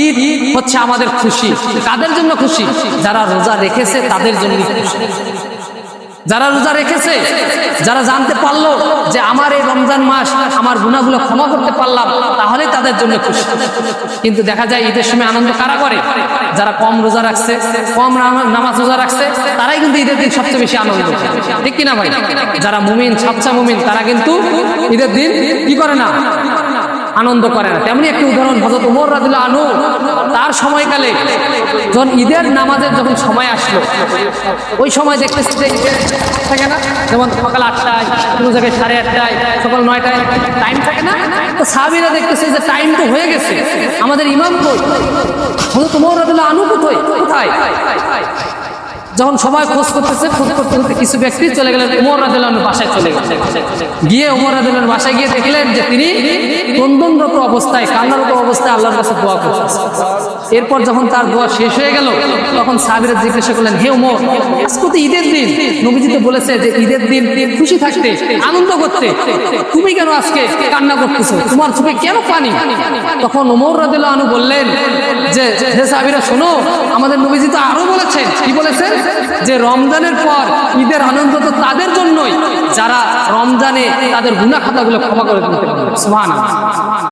ঈদ হচ্ছে আমাদের খুশি। কাদের জন্য খুশি? যারা রোজা রেখেছে তাদের জন্য খুশি। যারা রোজা রেখেছে, যারা জানতে পারলো যে আমার এই রমজান মাস আমার গুনাহগুলো ক্ষমা করতে পারলাম, তাহলে তাদের জন্য খুশি। কিন্তু দেখা যায় ঈদের সময় আনন্দ কারা করে? যারা কম রোজা রাখছে, কম নামাজ রোজা রাখছে, তারাই কিন্তু ঈদের দিন সবচেয়ে বেশি আনন্দ করে। ঠিক কিনা ভাই? যারা মুমিন, সাচ্চা মুমিন, তারা কিন্তু ঈদের দিন কি করে না? আনন্দ করে না। তেমনি একটি উদাহরণ হযরত ওমর রাদিয়াল্লাহু আনহু, তার সময়কালে যখন ঈদের নামাজের যখন সময় আসলো, ওই সময় দেখতেছি যে থাকে না, যেমন সকাল 8টায়, কোনো জায়গায় 8:30টায়, সকাল 9টায় টাইম থাকে না, তো সাহাবীরা দেখতেছে যে টাইম তো হয়ে গেছে, আমাদের ইমাম কই? হযরত ওমর রাদিয়াল্লাহু আনহু কোথায়? যখন সবাই খোঁজ করতেছে, খোঁজ করতে করতে কিছু ব্যক্তি চলে গেলেন ওমর রাদিয়াল্লাহু আনহুর বাসায়, চলে গেলেন। গিয়ে ওমর রাদিয়াল্লাহু আনহুর বাসায় গিয়ে দেখলেন যে তিনি ক্রন্দনরত অবস্থায়, কান্নারত অবস্থায় আল্লাহর কাছে দোয়া করতেছেন। এরপর যখন তার দোয়া শেষ হয়ে গেল, তখন সাহাবীরা জিজ্ঞাসা করলেন, হে ওমর, আজকে তো ঈদের দিন, নবীজি তো বলেছে যে ঈদের দিন খুশি থাকতে, আনন্দ করতে, তুমি কেন আজকে কান্না করতেছো? তোমার চোখে কেন পানি? তখন ওমর রাদিয়াল্লাহু আনহু বললেন যে হে সাহাবীরা শোনো, আমাদের নবীজি তো আরো বলেছেন, কি বলেছেন? যে রমজানের পর ঈদের আনন্দ তো তাদের জন্যই যারা রমজানে তাদের গুনাহ খাতাগুলো ক্ষমা করে দিতে পারে। সুবহানাল্লাহ।